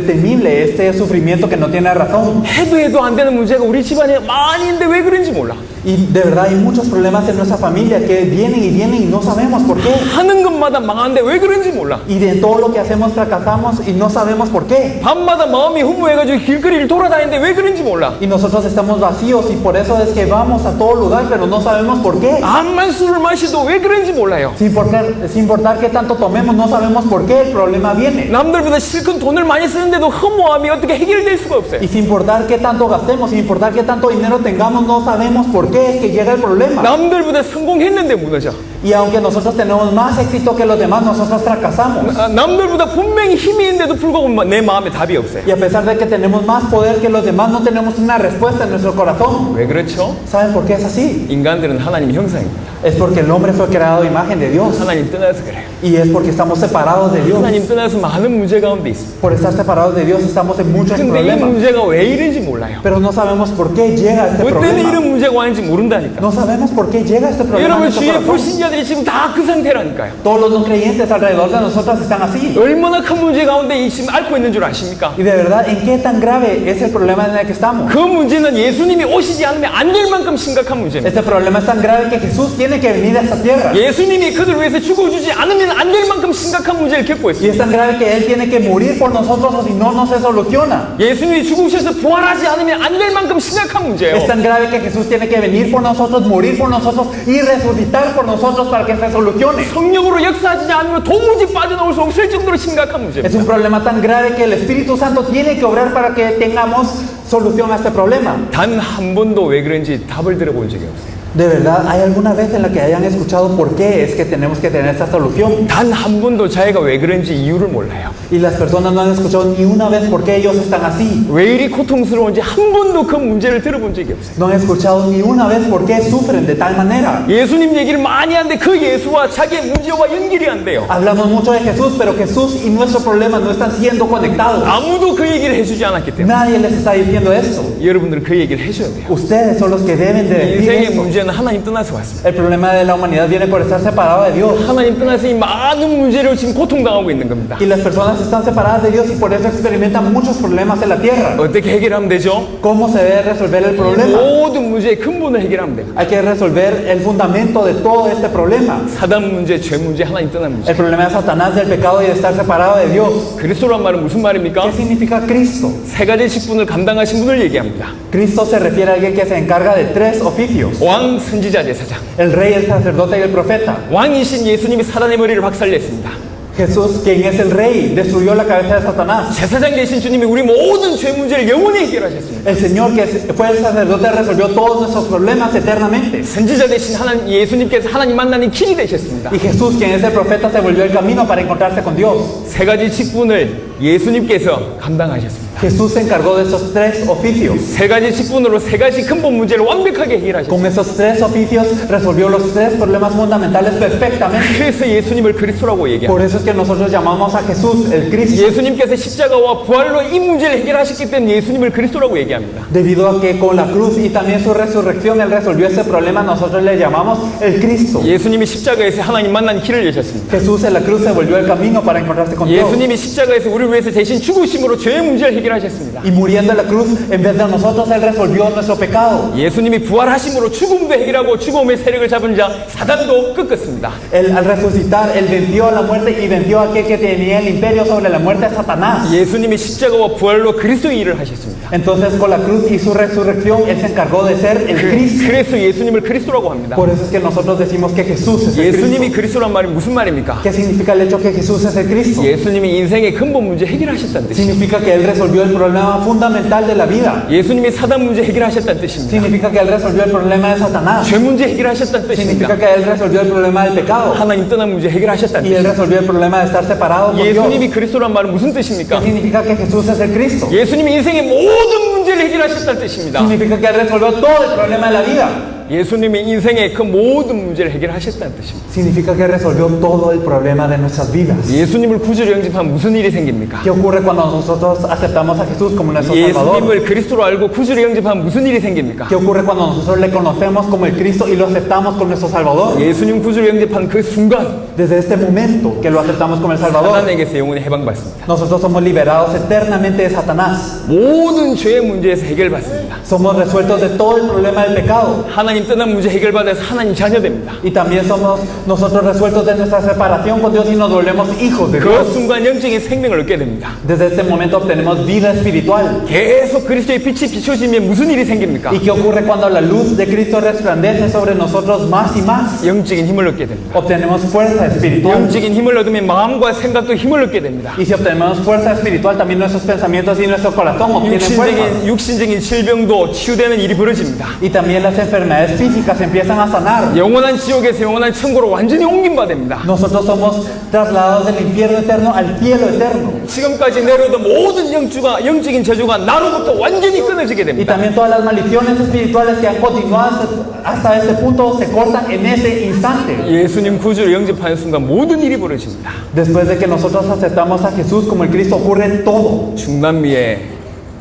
temible este sufrimiento que no tiene razón.
해도 안 되는 문제가 우리 집안에 많이 있는데 왜 그런지 몰라.
Y de verdad hay muchos problemas en nuestra familia que vienen y no sabemos por qué.
하는 것마다 망하는데 왜 그런지 몰라.
Y de todo lo que hacemos fracasamos y no sabemos por qué.
밤마다 마음이 허무해가지고 길거리를 돌아다니는데 왜 그런지 몰라.
Y nosotros estamos vacíos y por eso es que vamos a todo lugar, pero no sabemos por qué.
암만 술을 마셔도 왜 그런지 몰라요.
Sin importar qué tanto tomemos, no sabemos por qué el problema viene.
남들보다 실컷 돈을 많이 쓰는데도 허무함이 어떻게 해결될 수가 없어요.
Y sin importar qué tanto gastemos, sin importar qué tanto dinero tengamos, no sabemos por qué es que llega el problema.
남들보다 성공했는데 무너져.
Y aunque nosotros tenemos más éxito que los demás, nosotros fracasamos.
남들보다 분명히 힘이 있는데도 불구하고 내 마음에 답이 없어요.
Y a pesar de que tenemos más poder que los demás, no tenemos una respuesta en nuestro corazón.
왜 그렇죠?
¿Saben por qué es así?
인간들은 하나님 형상입니다.
Es porque el hombre fue creado a imagen de Dios.
하나님 떠나서 그래요.
Y es porque estamos separados de Dios.
하나님 떠나서 많은 문제 가운데 있습니다.
Por estar separados de Dios estamos en muchos
근데 이
problemas.
문제가 왜 이런지 몰라요.
Pero no sabemos por qué llega este
뭐 때문에 이런
problema.
문제가 왔는지 모른다니까.
No sabemos por qué llega este problema en
여러분
nuestro
주위의
corazón.
불신자들이 지금 다 그 상태라니까요.
Todos los no creyentes alrededor de nosotros están así.
얼마나 큰 문제 가운데 지금 앓고 있는 줄 아십니까?
Y de verdad, ¿en qué tan grave es el problema en el que estamos?
그 문제는 예수님이 오시지 않으면 안 될 만큼 심각한 문제입니다.
Este problema es tan grave que Jesús tiene que venir a esta tierra.
예수님이 그들 위해서 죽어주지 않으면 안 될 만큼 심각한 문제를 겪고
Y
있습니다.
es tan grave que Él tiene que morir por nosotros o si no, no se soluciona.
예수님이 죽으셔서 부활하지 않으면 안 될 만큼 심각한 문제예요.
Es tan grave que Jesús tiene que venir por nosotros, morir por nosotros y resucitar por nosotros para que se solucione.
성령으로 역사하지 않으면 도무지 빠져나올 수 없을 정도로 심각한
Es
문제입니다.
un problema tan grave que el Espíritu Santo tiene que obrar para que tengamos solución a este problema.
단 한 번도 왜 그런지 답을 들어본 적이 없어요.
De verdad, ¿hay alguna vez en la que hayan escuchado por qué es que tenemos que tener esta solución?
단 한 번도 자기가 왜 그런지 이유를 몰라요.
Y las personas no han escuchado ni una vez por qué ellos están así.
왜 이리 고통스러운지 한 번도 그 문제를 들어본 적이 없어요.
No han escuchado ni una vez por qué sufren de tal manera.
예수님 얘기를 많이 하는데 그 예수와 자기의 문제와 연결이 안 돼요.
Hablamos mucho de Jesús, pero Jesús y nuestro problema no están siendo conectados.
아무도 그 얘기를 해주지 않았기 때문에
Nadie les está diciendo esto.
여러분들은 그 얘기를 해줘야 돼요.
Ustedes son los que deben de decir
인생의
esto.
문제는 문제는 하나님 떠나서 왔습니다.
El problema de la humanidad viene por estar separado de Dios.
하나님 떠나서 이 많은 문제를 지금 고통당하고 있는 겁니다.
Y las personas están separadas de Dios y por eso experimentan muchos problemas en la tierra.
어떻게 해결하면 되죠?
¿Cómo se debe resolver el problema?
모든 문제의 근본을 해결하면 됩니다.
Hay que resolver el fundamento de todo este problema.
사단 문제, 죄 문제, 하나님 떠난 문제.
El problema de Satanás, del pecado y de estar separado de Dios.
그리스도란 말은 무슨 말입니까?
¿Qué significa Cristo?
세 가지 직분을 감당하신 분을 얘기합니다.
Cristo se refiere a alguien que se encarga de 3 oficios.
왕, 선지자, 제사장.
El rey, el sacerdote y el profeta.
왕이신 예수님이 사단의 머리를 박살냈습니다.
Jesús, quien es el rey, destruyó la cabeza de Satanás.
제사장 되신 주님이 우리 모든 죄 문제를 영원히 해결하셨습니다.
El Señor, que fue el sacerdote, resolvió todos nuestros problemas eternamente.
선지자 되신 하나님 예수님께서 하나님 만나는 길이 되셨습니다.
Y Jesús, quien es el profeta, se volvió el camino para encontrarse con Dios.
세 가지 직분을 예수님께서 감당하셨습니다.
Jesús se encargó de esos 3 oficios.
세 가지 직분으로 세 가지 근본 문제를 완벽하게 해결하셨습니다.
Con esos 3 oficios resolvió los 3 problemas fundamentales perfectamente.
그래서 예수님을 그리스도라고 얘기합니다.
Por eso es que nosotros llamamos a Jesús el Cristo.
예수님께서 십자가와 부활로 이 문제를 해결하셨기 때문에 예수님을 그리스도라고 얘기합니다.
Debido a que con la cruz y también su resurrección Él resolvió ese problema, nosotros le llamamos el Cristo.
예수님이 십자가에서 하나님 만난 길을 여셨습니다.
Jesús en la cruz se volvió el camino para encontrarse con Dios.
예수님이 십자가에서 우리를 위해서 대신 죽으심으로 죄의 문제를 해결하셨습니다.
Y muriendo en la cruz, en vez de nosotros, Él resolvió nuestro pecado.
예수님이 부활하심으로 죽음도 해결하고 죽음의 세력을 잡은 자 사단도 꺾었습니다.
Él al resucitar, Él venció a la muerte y venció a aquel que tenía el imperio sobre la muerte, Satanás.
예수님이 십자가와 부활로 그리스도의 일을 하셨습니다.
Entonces con la cruz y su resurrección, Él se encargó de ser el Cristo.
그래서 예수님을 그리스도라고 합니다.
Por eso es que nosotros decimos que Jesús es el
예수님이
Cristo.
그리스도란 말이 무슨 말입니까?
¿Qué significa el hecho que Jesús es el Cristo?
예수님이 인생의 근본 문제 해결하셨다는 뜻입니다.
Significa que Él resolvió el problema fundamental de la vida.
예수님이 사단 문제 해결하셨다는 뜻입니다.
Significa que Él resolvió el problema de Satanás.
죄 문제 해결하셨다는
Significa
뜻입니다.
que Él resolvió el problema del pecado.
하나님 떠난 문제 해결하셨다는
Y Él
뜻입니다.
resolvió el problema de estar separado con Dios.
예수님이 그리스도란 말은 무슨
¿Qué
뜻입니까?
significa que Jesús es el Cristo?
예수님이 인생의 모든 문제를 해결하셨다는 뜻입니다.
Significa que Él resolvió todo el problema de la vida.
예수님이 인생의 그 모든 문제를 해결하셨다는 뜻입니다.
Significa que resolvió todo el problema de nuestras vidas.
예수님을 구주로 영접하면 무슨 일이 생깁니까?
¿Qué ocurre cuando nosotros aceptamos a Jesús como nuestro Salvador?
예수님을 그리스도로 알고 구주로 영접하면 무슨 일이 생깁니까?
¿Qué ocurre cuando nosotros le conocemos como el Cristo y lo aceptamos como nuestro Salvador?
예수님 구주로 영접한 그 순간
Desde este momento que lo aceptamos como el Salvador,
사단에게서 영원히 해방받습니다.
nosotros somos liberados eternamente de Satanás.
모든 죄의 문제에서 해결받습니다.
Somos resueltos de todo el problema del pecado.
하나님 떠난 문제 해결받아서 하나님 자녀됩니다.
Y también somos nosotros resueltos de nuestra separación con Dios y nos volvemos hijos de
그
Dios.
순간 영적인 생명을 얻게 됩니다.
Desde este momento obtenemos vida espiritual.
계속 그리스도의 빛이 비춰지면 무슨 일이 생깁니까?
¿Y qué ocurre cuando la luz de Cristo resplandece sobre nosotros más y más?
영적인 힘을 얻게 됩니다.
Obtenemos fuerza espiritual.
영적인 힘을 얻으면 마음과 생각도 힘을 얻게 됩니다.
Y si obtenemos fuerza espiritual, también nuestros pensamientos y nuestro corazón obtienen fuerza.
육신적인 질병도 치유되는 일이 벌어집니다.
Y también las enfermedades físicas empiezan a sanar.
영원한 지옥에서 영원한 천국으로 완전히 옮김받아 됩니다.
Nosotros somos trasladados del infierno eterno al cielo eterno.
지금까지 내려오던 모든 영적인 저주가 나로부터 완전히 끊어지게
Y
됩니다.
también todas las maldiciones espirituales que han continuado hasta este punto se cortan en ese instante.
예수님 구주를 영접하는 순간 모든 일이 벌어집니다.
Después de que nosotros aceptamos a Jesús como el Cristo, ocurre todo.
중남미에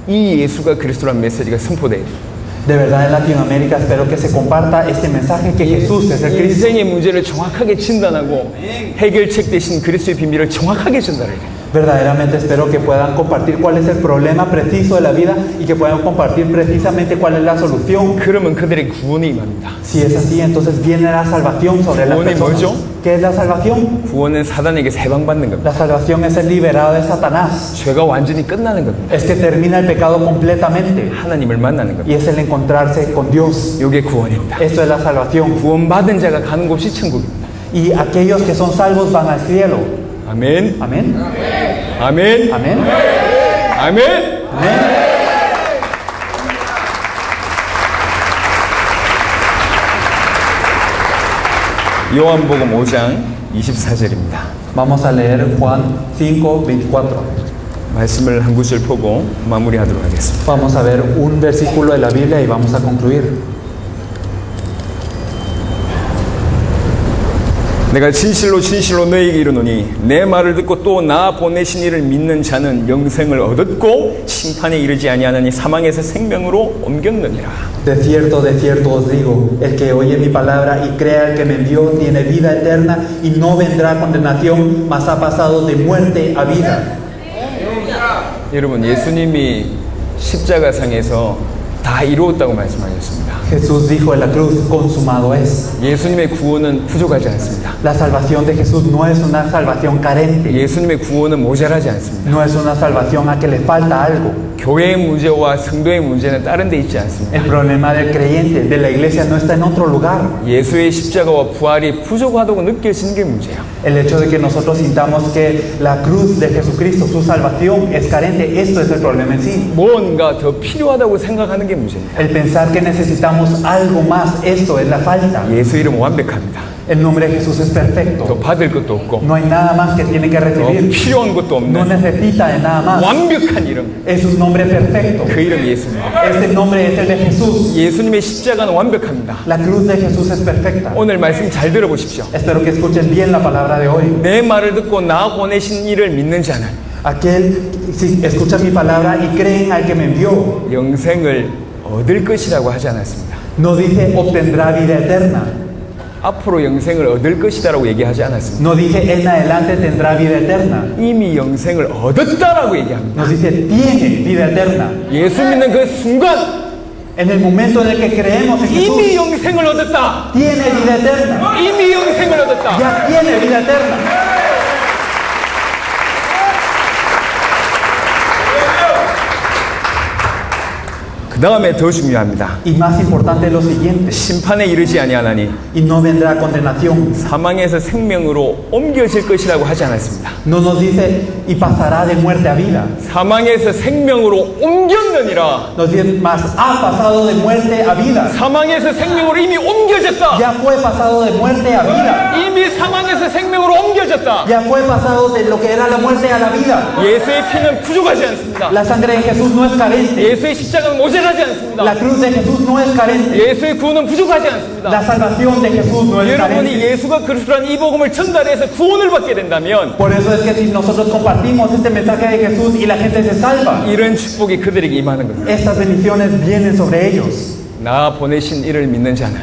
이 예수가 그리스도란 메시지가 선포돼요.
De verdad, en Latinoamérica espero que se comparta este mensaje que Jesús es el Cristo.
인생의 문제를 정확하게 진단하고 해결책 대신 그리스도의 비밀을 정확하게 전달해요.
Verdaderamente espero que puedan compartir cuál es el problema preciso de la vida y que puedan compartir precisamente cuál es la solución.
그러면 그들의 구원이 임합니다.
Si es así, entonces viene la salvación sobre las
구원이
personas.
뭐죠?
¿Qué es la salvación?
구원은 사단에게서 해방받는 겁니다.
La salvación es ser liberado de Satanás.
죄가 완전히 끝나는 겁니다.
Es que termina el pecado completamente
하나님을 만나는 겁니다.
y es el encontrarse con Dios.
이게 구원입니다.
Esto es la salvación.
구원받은 자가 가는 곳이 천국입니다.
Y aquellos que son salvos van al cielo.
아멘.
Amén.
아멘.
Amén.
아멘.
Amén.
요한복음 5장 24절입니다.
Vamos a leer Juan 5:24.
말씀을 한 구절 보고 마무리하도록 하겠습니다.
Vamos a ver un versículo de la Biblia y vamos a concluir.
내가 진실로 진실로 너에게 이르노니 내 말을 듣고 또 나 보내신 이를 믿는 자는 영생을 얻었고 심판에 이르지 아니하나니 사망에서 생명으로 옮겼느니라.
De cierto os digo, el que oye mi palabra y crea el que me envió tiene vida eterna y no vendrá a condenación, mas ha pasado de muerte a vida.
여러분, 예수님이 십자가상에서 다 이루었다고 말씀하셨습니다.
Jesús dijo en la cruz, consumado es.
예수님의 구원은 부족하지 않습니다.
La salvación de Jesús no es una salvación carente,
예수님의 구원은 모자라지 않습니다.
no es una salvación a que le falta algo.
교회의 문제와 성도의 문제는 다른 데 있지 않습니다.
El problema del creyente, de la iglesia, no está en otro lugar.
예수의 십자가와 부활이 부족하다고 느껴지는 게 문제예요.
El hecho de que nosotros sintamos que la cruz de Jesucristo, su salvación, es carente, esto es el problema en sí.
뭔가 더 필요하다고 생각하는 게 문제입니다.
El pensar que necesitamos algo más, esto es la falta.
예수 이름 완벽합니다.
El nombre de Jesús es
더
perfecto.
받을 것도 없고
No hay nada más que tiene que
더
recibir.
필요한 것도
No
없는
necesita de nada más.
완벽한 이름,
Es un nombre perfecto.
그 이름이 예수입니다.
Este nombre es el de Jesús.
예수님의 십자가는 완벽합니다.
La cruz de Jesús es perfecta.
오늘 말씀 잘 들어보십시오.
Espero que escuchen bien la palabra de hoy.
내 말을 듣고 나 보내신 이를 믿는 자는
Aquel, si escucha mi palabra y creen al que me envió,
영생을 얻을 것이라고 하지 않았습니다.
no dice obtendrá vida eterna.
앞으로 영생을 얻을 것이다라고 얘기하지 않았습니다.
No dije en adelante tendrá vida eterna.
이미 영생을 얻었다라고 얘기합니다.
Nos dice tiene vida eterna.
예수 믿는 그 순간
En el momento en el que creemos en Jesús,
이미 영생을 얻었다.
tiene vida eterna.
이미 영생을 얻었다.
Ya tiene vida eterna.
그 다음에 더 중요합니다.
Y más importante es lo siguiente,
심판에 이르지 아니하나니
y no vendrá condenación.
사망에서 생명으로 옮겨질 것이라고 하지 않았습니다.
No nos dice y pasará de muerte a vida.
사망에서 생명으로 옮겼느니라.
Nos dice, mas ha pasado de muerte a vida.
사망에서 생명으로 이미 옮겨졌다.
Ya fue pasado de muerte a vida.
이미 사망에서 생명으로 옮겨졌다.
Ya fue pasado de lo que era la muerte a la vida.
예수의 피는 부족하지 않습니다.
La sangre de Jesús no es carente.
예수의 십자가는 모자라지 않습니다.
La cruz de Jesús no es carente.
예수의 구원은 부족하지 않습니다.
La salvación de Jesús no es
여러분이
carente.
예수가 그리스도라는 이 복음을 전달해서 구원을 받게 된다면
Por eso es que si nosotros compartimos este mensaje de Jesús y la gente se salva,
이런 축복이 그들에게 임하는 겁니다.
estas bendiciones vienen sobre ellos.
나 보내신 이를 믿는 자는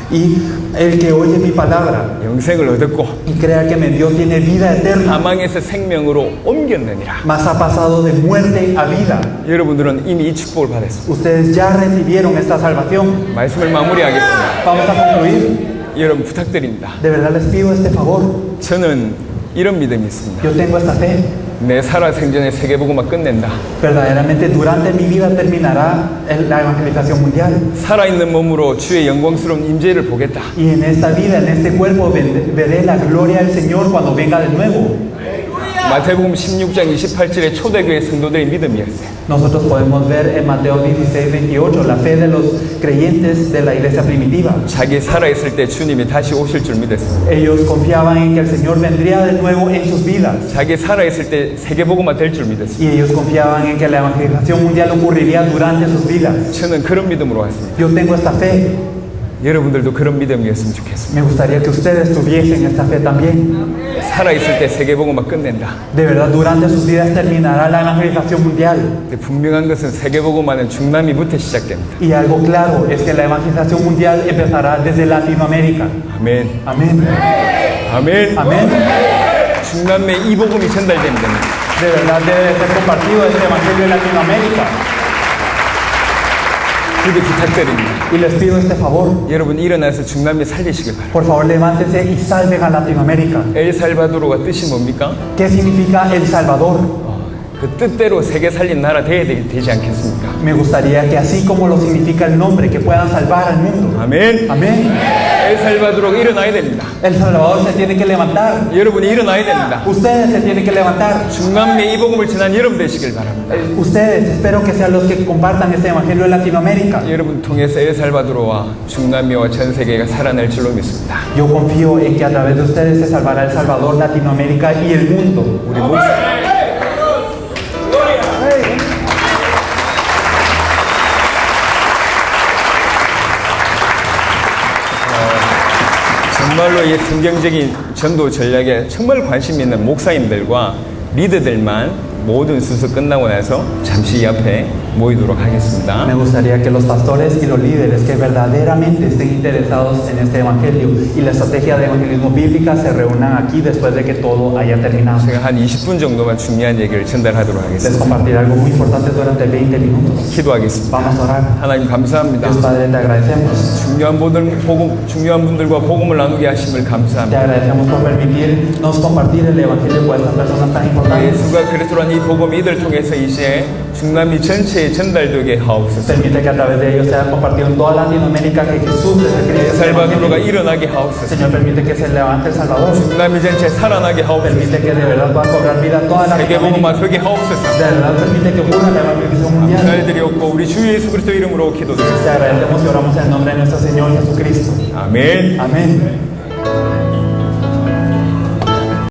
Y el que oye mi palabra
영생을 얻었고
y crea que me dio tiene vida eterna,
사망에서 생명으로 옮겼느니라.
mas ha pasado de muerte a vida.
여러분들은 이미 이 축복을 받았습니다.
Ustedes ya recibieron esta salvación.
말씀을 마무리하겠습니다.
Vamos a concluir.
여러분 부탁드립니다.
De verdad les pido este favor.
저는 이런 믿음이 있습니다.
Yo tengo esta fe.
내 살아 생전에 세계복음화 끝낸다.
Verdaderamente durante mi vida terminará la evangelización mundial.
살아있는 몸으로 주의 영광스러운 임재를 보겠다.
Y en esta vida, en este cuerpo, veré la gloria del Señor cuando venga de nuevo.
마태복음 16장 28절에 초대교회 성도들의 믿음이었어요.
Nosotros podemos ver en Mateo 16:28 la fe de los creyentes de la iglesia primitiva.
자기 살아있을 때 주님이 다시 오실 줄 믿었습니다.
Ellos confiaban en que el Señor vendría de nuevo en sus vidas.
자기 살아있을 때 세계복음화 될 줄 믿었습니다.
Y ellos confiaban en que la evangelización mundial ocurriría durante sus vidas.
저는 그런 믿음으로 왔습니다.
Yo tengo esta fe.
여러분들도 그런 믿음이었으면 좋겠습니다.
Me gustaría que ustedes tuviesen esta fe también.
살아있을 때 세계복음화 끝낸다.
De verdad, durante sus vidas terminará la evangelización mundial.
근데 분명한 것은 세계복음화는 중남미부터 시작됩니다.
Y algo claro es que la evangelización mundial empezará desde Latinoamérica.
아멘.
Amén.
아멘.
Amén.
중남미에 이 복음이 전달되면 됩니다.
De verdad debe ser compartido este evangelio en Latinoamérica.
그렇게 부탁드립니다.
Y les pido este favor.
여러분 일어나서 중남미 살리시길 바랍니다.
Por favor, levántense y salven a Latinoamérica.
엘살바도르가 뜻이 뭡니까?
¿Qué significa El Salvador?
그 뜻대로 세계 살린 나라 되어야 되지 않겠습니까?
Me gustaría que así como lo significa el nombre, que puedan salvar al mundo.
아멘.
Amén.
엘살바도르가 일어나야 됩니다.
El Salvador se tiene que levantar.
여러분이 일어나야 됩니다.
Ustedes se tienen que levantar.
중남미에 이 복음을 전한 여러분 되시길 바랍니다.
Ustedes, espero que sean los que compartan este evangelio en Latinoamérica.
여러분 통해서 엘살바도르와 중남미와 전 세계가 살아날 줄로 믿습니다.
Yo confío en que a través de ustedes se salvará El Salvador, Latinoamérica y el mundo.
우리 목사 정말로 이 성경적인 전도 전략에 정말 관심 있는 목사님들과 리더들만 모든 수습 끝나고 나서 잠시 이 앞에 모이도록 하겠습니다.
Me gustaría que los pastores y los líderes que verdaderamente estén interesados en este evangelio y la estrategia de evangelismo bíblica se reúnan aquí después de que todo haya terminado.
제가 한 20분 정도만 중요한 얘기를 전달하도록
Les
하겠습니다.
compartiré algo muy importante durante 20 minutos.
기도하겠습니다.
Vamos a orar.
하나님 감사합니다.
Dios Padre, te agradecemos.
중요한 분들과 복음을 나누게 하심을
Te
감사합니다.
agradecemos por permitirnos compartir el evangelio con estas personas tan importantes.
예수가 그리스도란 이 복음이 이들 통해서 이제 중남미 전체에 전달되게 하옵소서.
Permite que a través de ellos sea compartido en toda Latinoamérica que Jesús es el Cristo.
살바도르가 일어나게 하옵소서.
Señor, permite que se levante El Salvador.
중남미 전체 살아나게 하옵소서.
Permite que de verdad pueda cobrar vida toda
세계 복음화
Latinoamérica.
되게 하옵소서.
De verdad permite que ocurra la evangelización mundial.
감사드리옵고 우리 주 예수 그리스도 이름으로 기도드립니다.
Te agradecemos y oramos en el nombre de nuestro Señor Jesucristo.
아멘.
Amén.